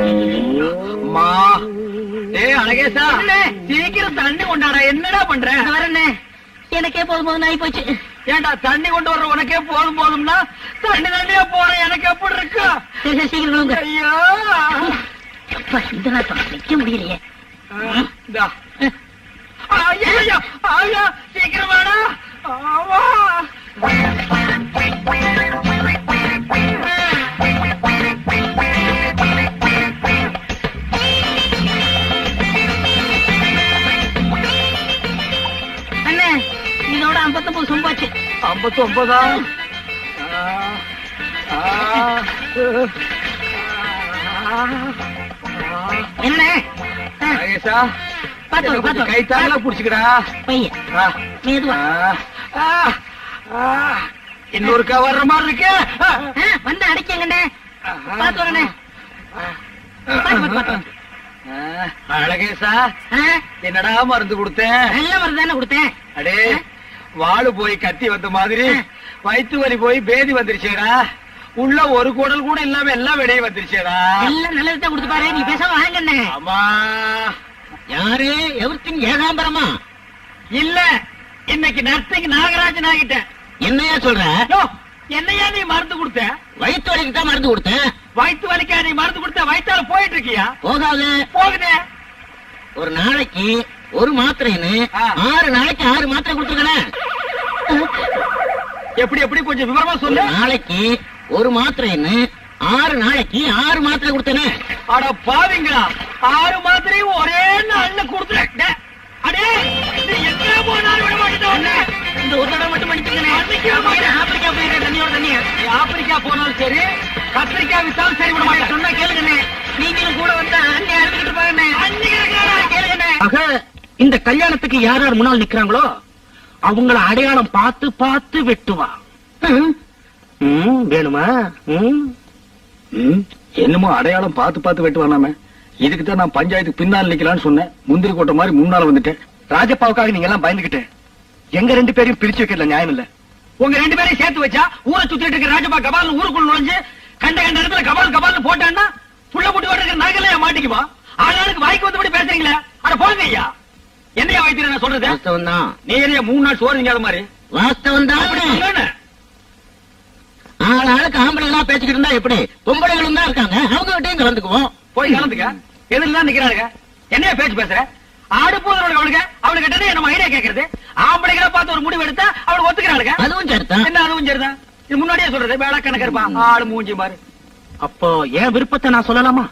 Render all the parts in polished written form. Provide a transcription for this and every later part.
அம்மா அழகேசா சீக்கிரம் தண்ணி கொண்டாடா. என்னடா பண்ற? வரண்ணே, எனக்கே போதும் போதும் ஆகி போச்சு. ஏண்டா தண்ணி கொண்டு வர்ற உனக்கே போதும் போதும்னா தண்ணி தண்ணியா போற எனக்கு எப்படி இருக்கு? சீக்கிரம் ஐயோ இந்த நாட்டம் நிக்க முடியலையே. சீக்கிரம் வாடா. அண்ணே, இதோட 59 சொம்பாச்சு. 59? என்ன கை தாங்களா புடிச்சுக்கடா பையன். மெதுவா இன்னொருக்கா வர்ற மாதிரி இருக்கு. வந்து அடிக்கங்கண்ணே. பாத்து வரண்ணே. அழகேசா என்னடா மருந்து கொடுத்தேன்? நல்ல மருந்து தானே கொடுத்தேன். அடே வாழு போய் கத்தி வந்த மாதிரி வயிற்று வலி போய் பேதி வந்துருச்சேடா. உள்ள ஒரு குடல் கூட இல்லாம எல்லாம் விடைய வந்துருச்சேடா. எல்லாம் நல்லதுதான் கொடுத்து பாரு. நீ பேசாம வாங்கண்ணே. ஆமா. யாரு? எவர்த்தின் ஏகாம்பரமா? இல்ல, இன்னைக்கு நர்த்தங்க நாகராஜன் ஆகிட்டேன். என்னையா சொல்ற? என்னையா நீ மருந்து கொடுத்த? வயிற்று வலிக்கு தான் மருந்து கொடுத்தேன். வயிற்று வலிக்கா நீ மருந்து கொடுத்த? வயிற்றால போயிட்டு இருக்கியா? போகாது. போகுதே. ஒரு நாளைக்கு ஒரு மாத்திரைன்னு 6 நாளைக்கு 6 மாத்திரை கொடுத்துருக்கேன். எப்படி எப்படி கொஞ்சம் விவரமா சொல்லு. நாளைக்கு ஒரு மாத்திரைன்னு 6 நாளைக்கு 6 மாத்திரை கொடுத்தேனே. அட பாவிங்களா, 6 மாத்திரையும் ஒரே நாள்ல கொடுத்துட்டேன். அடே எங்க போனாலும் விட மாட்டேன். இந்த ஒரு தடவை மட்டும் பண்ணிக்கிறேன். ஆப்பிரிக்கா போயிருக்கேன் தண்ணியோட தண்ணியா. ஆப்பிரிக்கா போனாலும் சரி, கத்திரிக்காய் வித்தாலும் சரி விட மாட்டேன். சொன்னா கேளுங்கண்ணே. நீங்களும் கூட வந்தா அங்கே அறுத்துக்கிட்டு போயிருந்தேன். கேளுங்கண்ணே. ஆக இந்த கல்யாணத்துக்கு யார் யார் முன்னால் நிக்கிறாங்களோ அவங்கள அடையாளம் பார்த்து பார்த்து வெட்டுவா. வேணுமா? என்னமோ அடையாளம் பார்த்து பார்த்து வெட்டுவானாம. இதுக்குதான் நான் பஞ்சாயத்துக்கு பின்னால் நிக்கலாம்னு சொன்னேன். முந்திரி கோட்டை மாதிரி முன்னால வந்துட்டேன். ராஜப்பாவுக்காக நீங்க எல்லாம் பயந்துகிட்டு எங்க 2 பேரையும் பிரிச்சு வைக்கல. நியாயம் இல்ல. உங்க 2 பேரையும் சேர்த்து வச்சா ஊரை சுத்திட்டு இருக்க ராஜப்பா கபால் ஊருக்குள்ள நுழைஞ்சு கண்ட கண்ட இடத்துல கபால் கபால்னு போட்டான்னா புள்ள புட்டி ஓட்டு இருக்க நகலையா மாட்டிக்குமா? ஆளாளுக்கு வாய்க்கு வந்தபடி பேசுறீங்களே. அட போங்க ஐயா. என்னையா வைத்தியர் நான் சொல்றது? வாஸ்தவம் தான். நீ என்ன 3 நாள் சோறு நீங்க மாதிரி வாஸ்தவம் தான். ஆளாளுக்கு ஆம்பளை எல்லாம் பேசிக்கிட்டு இருந்தா எப்படி? பொம்பளைகளும் தான் இருக்காங்க. அவங்க கிட்டையும் கலந்துக்குவோம். போய் கலந்துக்க. எதுலாம் நிக்கிறாங்க. என்னைய பேச்சு பேசுற? ஆடு போதும் அவளுக்கு. அவளுக்கு கிட்ட நம்ம ஐடியா கேட்கறது. ஆம்பளைகளை பார்த்து ஒரு முடிவு எடுத்தா அவளுக்கு ஒத்துக்கிறாளுங்க. அதுவும் சரிதான். என்ன அதுவும் சரிதான். இது முன்னாடியே சொல்றது. வேலை கணக்கு இருப்பான். ஆளு மூஞ்சி பாரு. அப்போ என் விருப்பத்தை நான் சொல்லலாமா?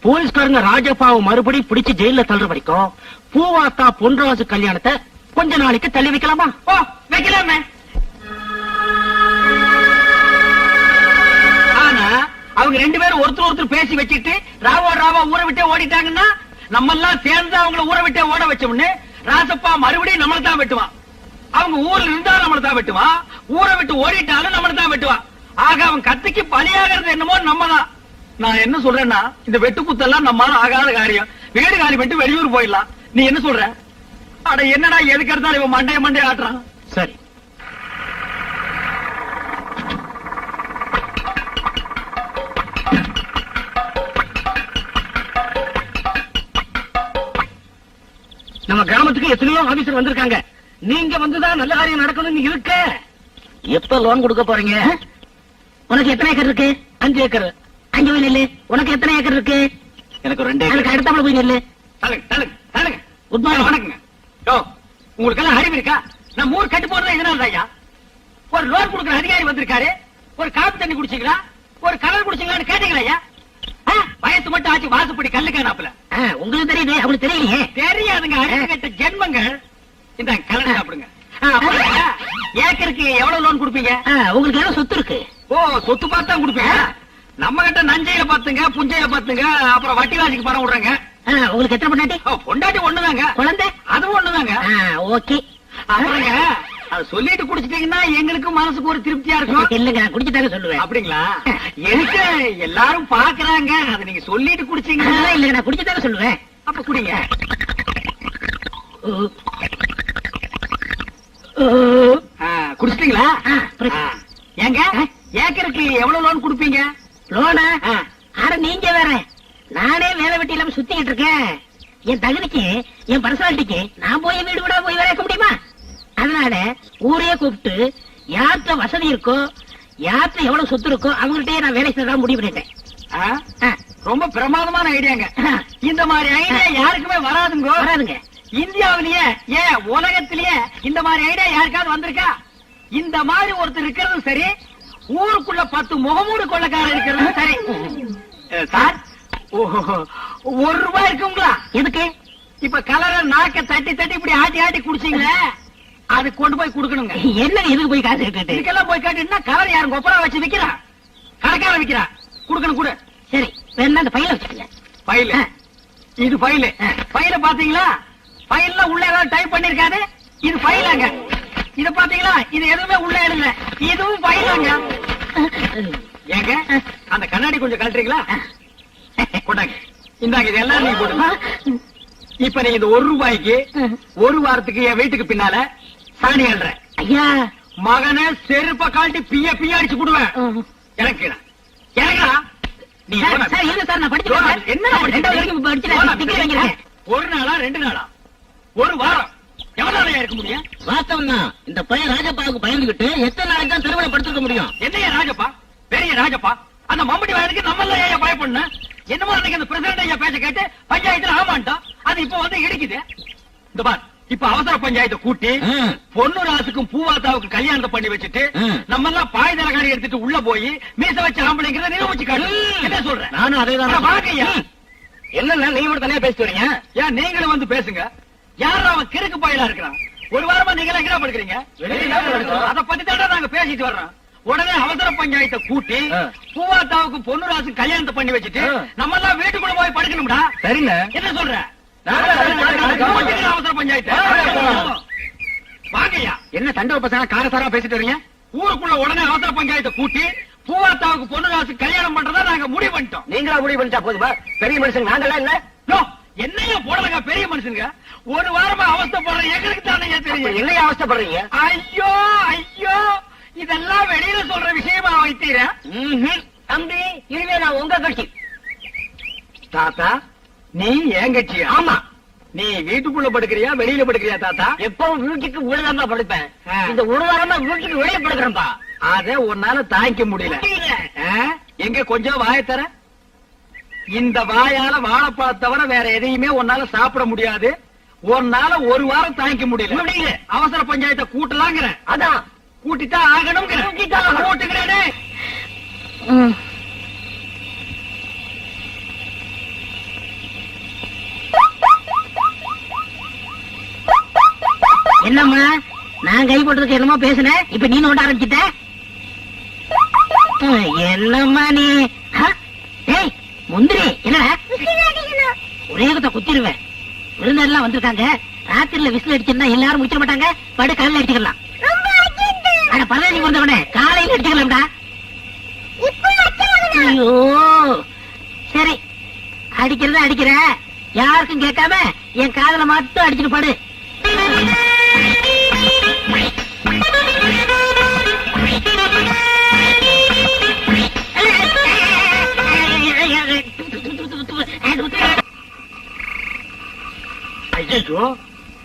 போலீஸ்காரங்க ராஜப்பாவை மறுபடியும் பிடிச்சு ஜெயில தள்ளுற வரைக்கும் பூவாத்தா பொன்ராசு கல்யாணத்தை கொஞ்ச நாளைக்கு தள்ளி வைக்கலாமா? ஓ வைக்கலாமே. ஆனா அவங்க 2 பேரும் ஒருத்தர் பேசி வச்சுட்டு ராவா ஊரை விட்டே ஓடிட்டாங்கன்னா நம்ம எல்லாம் சேர்ந்து அவங்கள ஊரை விட்டே ஓட வச்சோம்னு ராசப்பா மறுபடியும் நம்மள தான் வெட்டுவான். அவங்க ஊர்ல இருந்தாலும் நம்மள தான் வெட்டுவான். ஊரை விட்டு ஓடிட்டாலும் நம்மள தான் வெட்டுவான். ஆக அவன் கத்திக்கு பலியாகிறது என்னமோ நம்ம தான். நான் என்ன சொல்றேன்னா இந்த வெட்டு குத்தெல்லாம் நம்மால ஆகாத காரியம். வீடு காலி பண்ணிட்டு வெளியூர் போயிடலாம். நீ என்ன சொல்ற? அட என்னடா எதுக்கு இருந்தாலும் இவன் மண்டைய ஆட்டுறான். சரி, நம்ம கிராமத்துக்கு எத்தனையோ ஆபீசர் வந்திருக்காங்க. நீங்க வந்துதான் நல்ல காரியம் நடக்கணும்னு இருக்க. எப்ப லோன் கொடுக்க போறீங்க? உனக்கு எத்தனை ஏக்கர் இருக்கு? 5 ஏக்கர். அங்க போய் நெல்லு. உனக்கு எத்தனை ஏக்கர் இருக்கு? எனக்கு 2 அதுக்கு அடுத்தாப்புல போய் நெல்லு. தள்ளுங்க. Good morning. வணக்கங்க. உங்களுக்கு எல்லாம் அறிவு இருக்கா? நான் 3 கட்டு போடுறேன். இதனால ஐயா ஒரு லோன் கொடுக்குற அதிகாரி வந்திருக்காரு. ஒரு காப்பி தண்ணி குடிச்சீங்களா? ஒரு கலர் குடிச்சீங்களான்னு கேட்டீங்களா ஐயா? வயசு மட்டும் ஆச்சு. வாசுப்படி கல்லுக்கானாப்புல. உங்களுக்கு தெரியுது, அவங்களுக்கு தெரியலையே. தெரியாதுங்க. அறிவு கட்ட ஜென்மங்கள். இந்த கலர் சாப்பிடுங்க. ஏக்கருக்கு எவ்வளவு லோன் கொடுப்பீங்க? உங்களுக்கு எவ்வளவு சொத்து இருக்கு? ஓ சொத்து பார்த்து தான் கொடுப்பீங்க. நம்ம கிட்ட நஞ்சைய பாத்துங்க, புஞ்சைய பாத்துங்க, அப்புறம் வட்டி வாசிக்கு பணம் விடுறாங்க. உங்களுக்கு எத்தனை பொண்டாட்டி? பொண்டாட்டி ஒண்ணுதாங்க. குழந்தை? அதுவும் ஒண்ணுதாங்க. ஓகே. அப்புறங்க அது சொல்லிட்டு குடிச்சிட்டீங்கன்னா எங்களுக்கு மனசுக்கு ஒரு திருப்தியா இருக்கும். இல்லங்க, நான் குடிச்சுதாங்க சொல்லுவேன். அப்படிங்களா? எனக்கு எல்லாரும் பாக்குறாங்க. அது நீங்க சொல்லிட்டு குடிச்சீங்கன்னா. இல்லங்க, நான் குடிச்சுதாங்க சொல்லுவேன். அப்ப குடிங்க. குடிச்சிட்டீங்களா? ஏங்க ஏக்கருக்கு எவ்வளவு லோன் கொடுப்பீங்க? லோனா? அட நீங்க வேற நானே வேலை வெட்டி இல்லாம சுத்திக்கிட்டு இருக்கேன். என் தகுதிக்கு என் பர்சனாலிட்டிக்கு நான் போய் வீடு கூட போய் வேலை வைக்க முடியுமா? அதனால ஊரையே கூப்பிட்டு யார்கிட்ட வசதி இருக்கோ யார்கிட்ட எவ்வளவு சொத்து இருக்கோ அவங்கள்ட்டயே நான் வேலை செய்யறதா முடிவு பண்ணிட்டேன். ரொம்ப பிரமாதமான ஐடியாங்க. இந்த மாதிரி ஐடியா யாருக்குமே வராதுங்க. இந்தியாவிலேயே ஏன் உலகத்திலேயே இந்த மாதிரி ஐடியா யாருக்காவது வந்திருக்கா? இந்த மாதிரி ஒருத்தர் இருக்கிறதும் சரி, ஊருக்குள்ள 10 முகமூடு கொள்ளக்காரர் இருக்கிறதும் சரி. சார், ₹1 இருக்குங்களா? எதுக்கு? இப்ப கலர நாக்க தட்டி தட்டி இப்படி ஆட்டி ஆட்டி குடிச்சீங்களே, அது கொண்டு போய் கொடுக்கணுங்க. என்ன எதுக்கு போய் காசு கேட்டு இதுக்கெல்லாம் போய் காட்டினா கலர் யாரும் கொப்பரா வச்சு விக்கிறா? கடைக்காரன் விக்கிறா. கொடுக்கணும் கூட. சரி, வேணா அந்த பையில வச்சுக்கங்க. ஃபைல், இது ஃபைல். ஃபைல பாத்தீங்களா? ஃபைல்ல உள்ள ஏதாவது டைப் பண்ணிருக்காரு. இது ஃபைலாங்க. இத பாத்தீங்களா? இது எதுவுமே உள்ள எழுதல. இதுவும் ஃபைலாங்க. ஏங்க, அந்த கண்ணாடி கொஞ்சம் கழட்டுறீங்களா? கொண்டாங்க. இந்தாங்க, இது எல்லாம் நீங்க போடுங்க. இப்ப நீங்க இந்த ₹1 ஒரு வாரத்துக்கு என் வீட்டுக்கு பின்னால சாணி அல்ற. ஐயா, மகனை செருப்ப காட்டி பிய அடிச்சு போடுவேன். இறக்குறா இறக்குறா. நீ சார் இல்ல சார், நான் படிச்சுட்டேன். என்ன படிச்சுட்டேன்? ஒரு நாளா 2 நாளா? ஒரு வாரம் எவ்வளவு நாளையா இருக்க முடியும்? வாஸ்தவம் தான். இந்த பையன் ராஜப்பாவுக்கு பயந்துகிட்டு எத்தனை நாளைக்கு தான் தெருவில் படுத்திருக்க முடியும்? என்னையா ராஜப்பா, பெரிய ராஜப்பா, அந்த மம்பட்டி வயதுக்கு நம்ம எல்லாம் ஏன் பயப்படணும்? என்னமோ அன்னைக்கு அந்த பிரசிடண்ட் ஐயா பேச்ச கேட்டு பஞ்சாயத்துல ஆமாண்டோம். அது இப்ப வந்து இடிக்குது. இந்த பார், இப்ப அவசர பஞ்சாயத்தை கூட்டி பொண்ணு ராசுக்கும் பூவாத்தாவுக்கு கல்யாணத்தை பண்ணி வச்சுட்டு நம்ம எல்லாம் பாய் தலைகாடி எடுத்துட்டு உள்ள போய் மீச வச்ச ஆம்பளைங்கிறத நிரூபிச்சு காட்டு. என்ன சொல்றேன்? நானும் அதே தான். வாங்கய்யா. என்ன நீங்க மட்டும் தனியா பேசிட்டு வரீங்க? ஏன் நீங்களும் வந்து பேசுங்க. யாரும் அவன் கிறுக்கு பாயிலா இருக்கிறான். ஒரு வாரமா நீங்க எங்க படுக்கிறீங்க? அத பத்தி தான் நாங்க பேசிட்டு வர்றோம். உடனே அவசர பஞ்சாயத்தை கூட்டி பூவாத்தாவுக்கு பொண்ணு ராசு கல்யாணத்தை பண்ணி வச்சுட்டு நம்ம எல்லாம் வீட்டுக்குள்ள போய் படுக்கணும்டா. சரிங்க. என்ன சொல்ற? அவசர பஞ்சாயத்து வாங்கய்யா. என்ன தண்டவ பசங்க காரசாரா பேசிட்டு வரீங்க? ஊருக்குள்ள உடனே அவசர பஞ்சாயத்தை கூட்டி பூவாத்தாவுக்கு பொண்ணு ராசு கல்யாணம் பண்றதா நாங்க முடிவு பண்ணிட்டோம். நீங்களா முடிவு பண்ணிட்டா போதுமா? பெரிய மனுஷன் நாங்கெல்லாம் இல்ல. என்னையா போடலங்க பெரிய மனுஷனுங்க? ஒரு வாரமா அவஸ்தைப்படுற எங்களுக்கு தானே தெரியும். என்னையா அவஸ்தைப்படுறீங்க? ஐயோ ஐயோ, இதெல்லாம் வெளியில சொல்ற விஷயமா வைத்தீர? தம்பி, இனிமே நான் உங்க கட்சி. தாத்தா, நீ என் கட்சியா? ஆமா. நீ வீட்டுக்குள்ள படுக்கிறியா வெளியில படுக்கிறியா தாத்தா? எப்பவும் வீட்டுக்கு உள்ளதான் படுப்பேன். இந்த ஒரு வாரமா வீட்டுக்கு வெளியே படுக்கிறேன்பா. அத உன்னால தாங்கிக்க முடியல. எங்க கொஞ்சம் வாய தர. இந்த வாயால வாழைப்பழம் தவிர வேற எதையுமே உன்னால சாப்பிட முடியாது. உன்னால ஒரு வாரம் தாங்கிக்க முடியல. அவசர பஞ்சாயத்தை கூட்டலாங்கிற. அதான் கூட்டித்தான் ஆகணும். கூட்டுகிறேனே. என்னம்மா, நான் கை போட்டதுக்கு என்னமோ பேசுனேன், இப்ப நீ நோட்ட ஆரம்பிச்சிட்ட. என்னம்மா நீ? ஏய் முந்திரி, என்னடா ஒரே குத்த குத்திருவேன். விருந்தெல்லாம் வந்திருக்காங்க. ராத்திரில விசில் அடிச்சிருந்தா எல்லாரும் முடிச்சிட மாட்டாங்க. படு, காலையில அடிச்சுக்கலாம். ஆனா பரவாயில்ல, நீ வந்தவனே காலையில அடிச்சுக்கலாம்டா. ஐயோ, சரி, அடிக்கிறத அடிக்கிற, யாருக்கும் கேட்காம என் காதல மட்டும் அடிச்சுட்டு படு. ஐயோ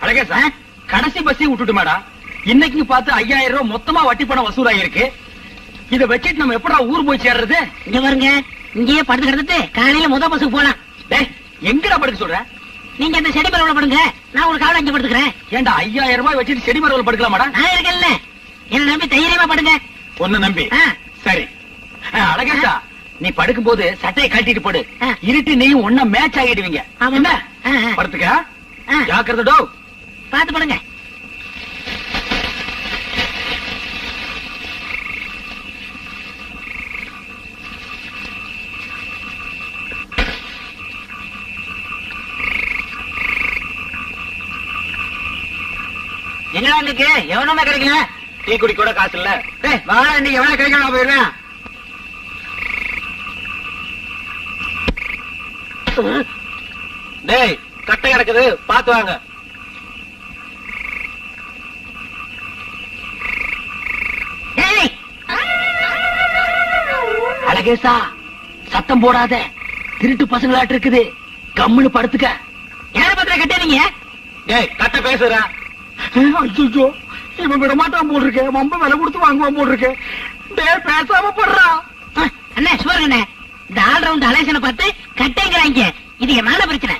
அழகே சார், கடைசி பஸ்ஸை விட்டுட்டு மேடா. இன்னைக்கு பார்த்து 5000 ரூபாய் மொத்தமா வட்டி பணம் வசூலாயிருக்கு. இத வச்சுட்டு நம்ம எப்படா ஊர் போய் சேர்றது? இங்க பாருங்க, இங்கேயே படுத்து கிடந்துட்டு காலையில முத பஸ்ஸுக்கு போலாம். எங்கடா படுக்க சொல்ற? நீங்க அந்த செடி மரவுல படுங்க, நான் ஒரு காவல அங்க படுத்துக்கிறேன். ஏண்டா 5000 ரூபாய் வச்சுட்டு செடி மரவுல படுக்கலாமாடா? நான் இருக்கேன்ல, என்ன நம்பி தைரியமா படுங்க. ஒன்னு நம்பி? சரி. அழகேசா, நீ படுக்கும் போது சட்டையை கட்டிட்டு படு. இருட்டு நீயும் ஒன்னா மேட்ச் ஆகிடுவீங்க. என்ன படுத்துக்க, ஜாக்கிரதோ. பாத்து படுங்க. என்னடா இன்னைக்கு எவனமா கிடைக்கல? டீ குடி கூட காசு இல்ல. வாழ இன்னைக்கு எவ்வளவு கிடைக்கணும் போயிருவேன். டேய், கட்டை கிடக்குது, பாத்து வாங்க. அழகேசா, சத்தம் போடாத. திருட்டு பசங்களாட்டு இருக்குது, கம்முன்னு படுத்துக்க. யார பத்திர கட்டீங்க? டேய் கட்ட பேசுறா. ஐயோ, இவன் விட மாட்டான் போல் இருக்கு, ரொம்ப விலை கொடுத்து வாங்குவான் போல் இருக்கு. டேய் பேசாம படுறா. அண்ணே சுவர் அண்ணே, இந்த ஆல் ரவுண்ட் அலேசனை பார்த்து கட்டைங்கிறாங்க. இது என்னோட பிரச்சனை.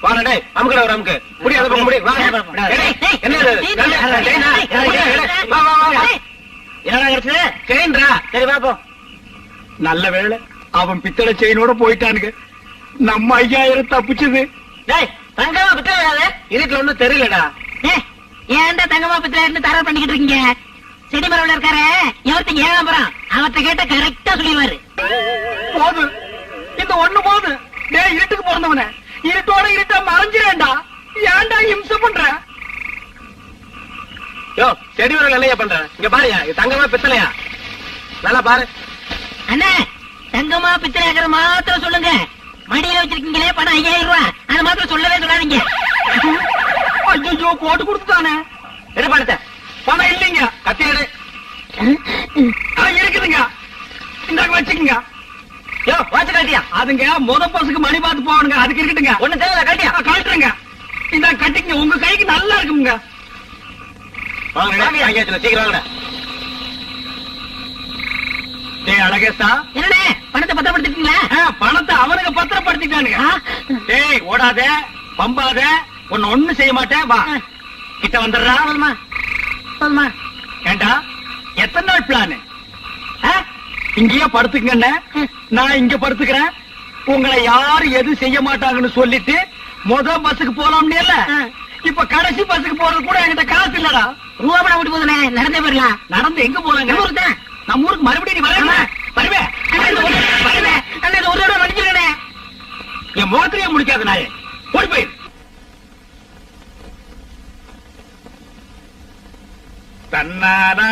வாடா டேய், அமுக்குடா ஒரு அமுக்கு. முடியாத பக்கம் முடி. வா. என்ன இது? வா வா வா. என்னடா கிடைச்சது? செயின்டா. சரி வா போ. நல்ல வேளை அவன் பித்தளை செயினோட போயிட்டானுங்க. நம்ம 5000 தப்பிச்சது. டேய் தங்கமா பித்தளையாதே. இதுக்குள்ள ஒண்ணும் தெரியலடா. ஏன்டா தங்கமா பத்திர இருந்து தர பண்ணிக்கிட்டு இருக்கீங்க? செடி மரம்ல இருக்காரு எவர்த்த ஏகாம்பரம், அவர்த்த கேட்ட கரெக்டா சொல்லிடுவாரு. போது இந்த ஒண்ணு போது. டேய் இருட்டுக்கு பிறந்தவன, இருட்டோட இருட்டா மறைஞ்சிரேன்டா. ஏன்டா இம்சை பண்ற? யோ செடி வர நிலையா பண்ற. இங்க பாருயா, இது தங்கமா பித்தளையா? நல்லா பாரு. அண்ணே தங்கமா பித்திரையாக்கிற மாத்திரம் சொல்லுங்க. மடியில வச்சிருக்கீங்களே பணம் 5000 ரூபாய், அது மாத்திரம் சொல்லவே சொல்லாதீங்க. ஐயோ போட்டு கொடுத்துட்டானே. என்ன பணத்தை? பணம் இல்லைங்க. கத்தி எடு. இருக்குதுங்க, இந்தாங்க வச்சுக்கோங்க. யோ வாட்சி கட்டியா? அதுங்க முத பசுக்கு மணி பார்த்து போகணுங்க, அதுக்கு இருக்கட்டுங்க. ஒண்ணு தேவையில்ல கட்டியா? காட்டுறேங்க, இந்த கட்டிங்க உங்க கைக்கு நல்லா இருக்குங்க. வாங்க சீக்கிரம் வாங்கடா. டேய் அழகேசா, என்னண்ணே பணத்தை பத்திரப்படுத்திட்டீங்களா? பணத்தை அவனுங்க பத்திரப்படுத்திட்டானுங்க. டேய் ஓடாத பம்பாத, ஒண்ணு செய்ய மாட்டேன். வா கிட்ட வந்துடுறா. போதுமா போதுமா? ஏண்டா எத்தனை நாள் பிளான்? இங்கேயே படுத்துக்கங்க, நான் இங்க படுத்துக்கிறேன். உங்களை யாரு எது செய்ய மாட்டாங்கன்னு சொல்லிட்டு முத பஸ்ஸுக்கு போலாம்னு இல்ல, இப்ப கடைசி பஸ்ஸுக்கு போறது கூட என்கிட்ட காசு இல்லடா. ரூபா பணம் விட்டு போதுனே, நடந்தே போயிடலாம். நடந்து எங்க போலாங்க? ஊருக்கு தான். நம்ம ஊருக்கு மறுபடியும் நீ வரவே வருவே. ஒரு தடவை மன்னிச்சிருக்கே. என் முகத்திலேயே முடிக்காத நாயே, ஓடி போய். தன்னானா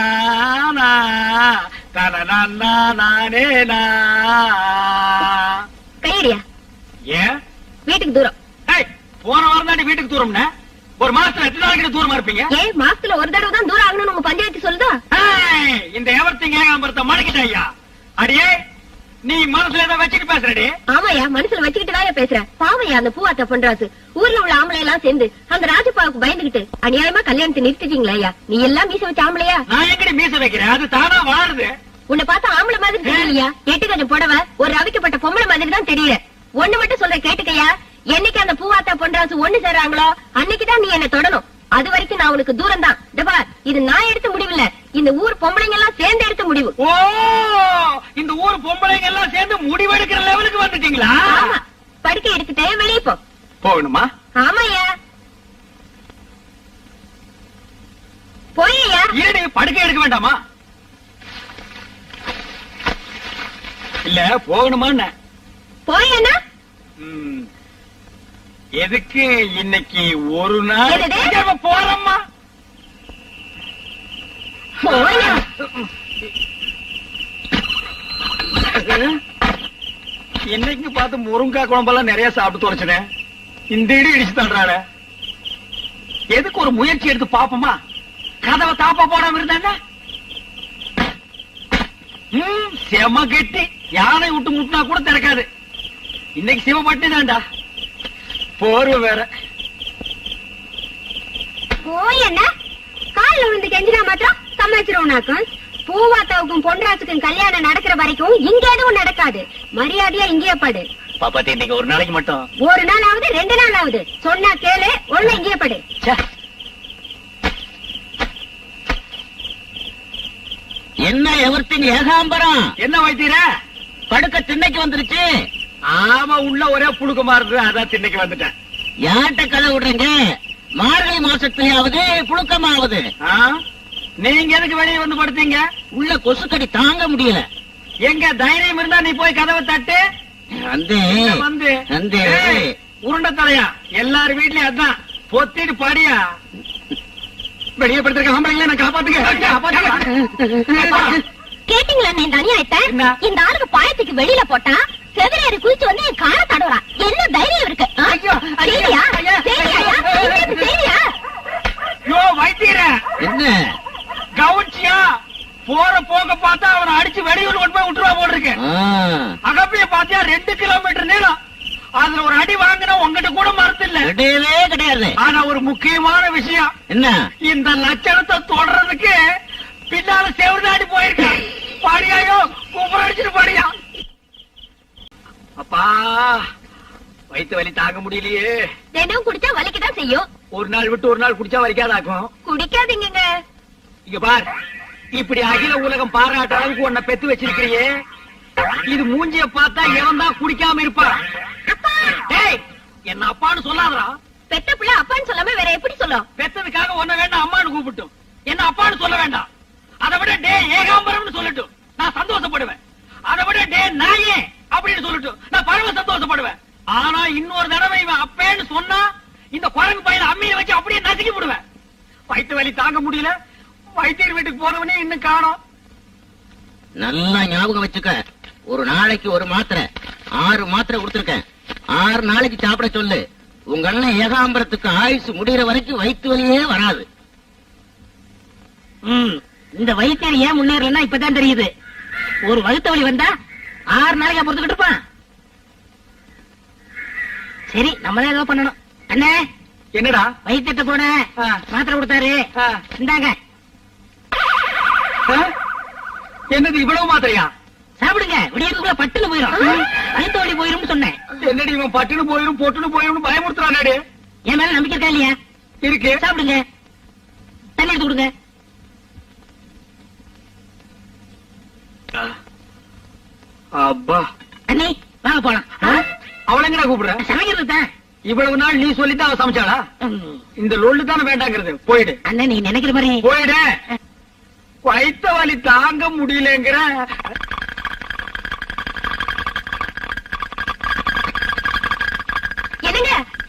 தனநானே நா. கையடியா, ஏன் வீட்டுக்கு தூரம். போன வாரம் தாண்டி வீட்டுக்கு தூரம்னா, ஒரு மாசத்துல எத்தனை நாளைக்கு தூரமா இருப்பீங்க? ஏன் மாசத்துல ஒரு தடவை தான் தூரம் ஆகணும்னு உங்க பஞ்சாயத்து சொல்லுதா? இந்த எவர்த்திங்க ஏகாம்பரத்தை மடக்கிட்ட ஐயா. அடியே நீ மனசுல ஏதோ வச்சுட்டு பேசுறடி. ஆமாயா, மனசுல வச்சுக்கிட்டு தான் பேசுறேன். பாவையா அந்த பூவாத்த பண்றாசு ஊர்ல உள்ள ஆம்பளை எல்லாம் சேர்ந்து அந்த ராஜப்பாவுக்கு பயந்துகிட்டு அநியாயமா கல்யாணத்தை நிறுத்திட்டீங்களா ஐயா? நீ எல்லாம் மீச வச்ச ஆம்பளையா? நான் எங்கடி மீச வைக்கிறேன், அது தானா வளருது. உன்னை பார்த்தா ஆம்பளை மாதிரி தெரியலையா? எட்டு கொஞ்சம் புடவை, ஒரு ரவிக்கப்பட்ட பொம்பளை மாதிரி தான் தெரியல. ஒண்ணு மட்டும் சொல்ற கேட்டுக்கையா, என்னைக்கு அந்த பூவாத்தா பொன்ராசு ஒண்ணு சேர்றாங்களோ அன்னைக்குதான் நீ என்ன தொடணும். அது வரைக்கும் நான் உனக்கு தூரம் தான். இது நான் எடுத்த முடிவு இல்ல, இந்த ஊர் பொம்பளைங்க எல்லாம் சேர்ந்து எடுத்த முடிவு. ஓ, இந்த ஊர் பொம்பளைங்க எல்லாம் சேர்ந்து முடிவெடுக்கிற லெவலுக்கு வந்துட்டீங்களா? ஆமா, படுக்கை எடுத்துட்டே வெளியே போ. போகணுமா? ஆமாய்யா, போய்யா. ஏடி படுக்கை எடுக்க வேண்டாமா? இல்ல போகணுமா? போயேன்னா எதுக்கு இன்னைக்கு ஒரு நாள் என்னது? போறோம்மா. போயா. என்னைக்கு பார்த்து முருங்கா குழம்பெல்லாம் நிறைய சாப்பிட்டு தொலைச்சினேன். இந்த இடி இடிச்சு தள்ளுறாள. எதுக்கு ஒரு முயற்சி எடுத்து பாப்போமா? கதவை தாப்பா போடாம இருந்தாங்க. செம கெட்டி, யானை விட்டு முட்டினா கூட திறக்காது. இன்னைக்கு சிவப்பட்டி தான்டா, போர்வை வேற. போயேன்னா காலில் விழுந்து கெஞ்சினா மாத்திரம் சமாளிச்சிருவோம்னாக்கும். பூவாத்தாவுக்கும் பொன்ராசுக்கும் கல்யாணம் நடக்கிற வரைக்கும் இங்க எதுவும் நடக்காது. மரியாதையா இங்கேயே படு. பாப்பாத்தி இன்னைக்கு ஒரு நாளைக்கு மட்டும். ஒரு நாள் ஆகுது, 2 நாள் ஆகுது, சொன்னா கேளு. ஒண்ணு இங்கேயே படு. என்ன எவர்த்திங்க ஏகாம்பரம்? என்ன வைத்தீர? படுக்க திண்ணைக்கு வந்துருச்சு. ஆமா, உள்ள ஒரே புழுக்கமா இருக்கு, அதான் திண்ணைக்கு வந்துட்டேன். யார்கிட்ட கதை விடுறீங்க? மார்கழி மாசத்துலயாவது புழுக்கமாவது. நீங்க எதுக்கு வெளியே வந்து படுத்தீங்க? உள்ள கொசுக்கடி தாங்க முடியல. எங்க தைரியம் இருந்தா நீ போய் கதவை தட்டு. வந்து உருண்டை தலையா, எல்லார் வீட்லயும் அதான். பொத்திட்டு பாடியா வெளியே படுத்திருக்க ஆம்பளைங்கள நான் காப்பாத்துங்க. கேட்டீங்களா இந்த அநியாயத்தை? இந்த ஆளுக்கு பாயத்துக்கு வெளியில போட்டா செவிரேறி குதிச்சு வந்து என் காலை தடுறான். என்ன தைரியம் இருக்கு? வைத்தீர என்ன கவுன்சியா? போற போக பார்த்தா அவனை அடிச்சு வெளியூர் கொண்டு போய் விட்டுருவா போல் இருக்கு. அகப்பிய பாத்தியா 2 கிலோமீட்டர் நீளம். அதுல ஒரு அடி வாங்கினா உங்ககிட்ட கூட மறுத்து இல்ல. கிடையவே கிடையாது. ஆனா ஒரு முக்கியமான விஷயம், என்ன? இந்த லட்சணத்தை தொடர்றதுக்கு பின்னால செவர்தாடி போயிருக்க. பாடியாயோ கும்பர் அடிச்சுட்டு பாடியா. அப்பா வயிற்று வலி தாங்க முடியலையே. தினம் குடிச்சா வலிக்கதான் செய்யும். ஒரு நாள் விட்டு ஒரு நாள் குடிச்சா வலிக்காதாக்கும். குடிக்காதீங்க. இங்க பார், இப்படி அகில உலகம் பாராட்ட அளவுக்கு உன்னை பெத்து வச்சிருக்கிறியே, இது மூஞ்சிய பார்த்தா எவன் தான் குடிக்காம இருப்பான்? டேய், என்ன அப்பான்னு சொல்லாதடா. பெத்த பிள்ளை அப்பான்னு சொல்லாம வேற எப்படி சொல்லும்? பெத்ததுக்காக உன்ன வேண்டாம் அம்மான்னு கூப்பிட்டும், என்ன அப்பான்னு சொல்ல வேண்டாம். அதை விட டே ஏகாம்பரம்னு சொல்லட்டும், நான் சந்தோஷப்படுவேன். அதை விட டே நாயே அப்படின்னு சொல்லட்டும், நான் பரவ சந்தோஷப்படுவேன். ஆனா இன்னொரு தடவை இவன் அப்பேன்னு சொன்னா இந்த குரங்கு பையில அம்மியை வச்சு அப்படியே நசுக்கி விடுவேன். வயிற்று வலி தாங்க முடியல, வைத்தியர் வீட்டுக்கு போனவனே இன்னும் காணோம். நல்லா ஞாபகம் வச்சுக்க, ஒரு நாளைக்கு ஒரு மாத்திரை 6 மாத்திரை கொடுத்திருக்கேன். 6 நாளைக்கு சாப்பிட சொல்லு. உங்க அண்ணன் ஏகாம்பரத்துக்கு ஆயுசு முடிகிற வரைக்கும் வயிற்று வலியே வராது. இந்த வைத்தியர் ஏன் முன்னேறலன்னா இப்பதான் தெரியுது. ஒரு வகுத்த வலி வந்தா 6 நாளைக்கு பொறுத்துக்கிட்டு இருப்பான். சரி, நம்ம தான் ஏதோ பண்ணணும். அண்ணே, என்னடா? வைத்தியத்தை போன மாத்திரை கொடுத்தாரு, இந்தாங்க. என்னது இவ்வளவு மாத்திரையா? சாப்பிடுங்க, விடியதுக்குள்ள பட்டுன்னு போயிடும். வயிற்று வலி போயிரும் சொன்னேன். என்னடி இவன் பட்டுன்னு போயிரும் பொட்டுன்னு போயிரும் பயமுறுத்துறானே. என் மேல நம்பிக்கை இருக்கா இல்லையா? இருக்கு. சாப்பிடுங்க, தண்ணி எடுத்து கொடுங்க. அப்பா, அண்ணி வாங்க போலாம். அவளை எங்கடா கூப்பிடுற? சமைக்கிறது தான். இவ்வளவு நாள் நீ சொல்லித்தான் அவ சமைச்சாளா? இந்த லொல்லு தானே வேண்டாங்கிறது. போயிடு. அண்ணன் நீ நினைக்கிற மாதிரி போயிடு. வயித்த வலி தாங்க முடியலங்கிற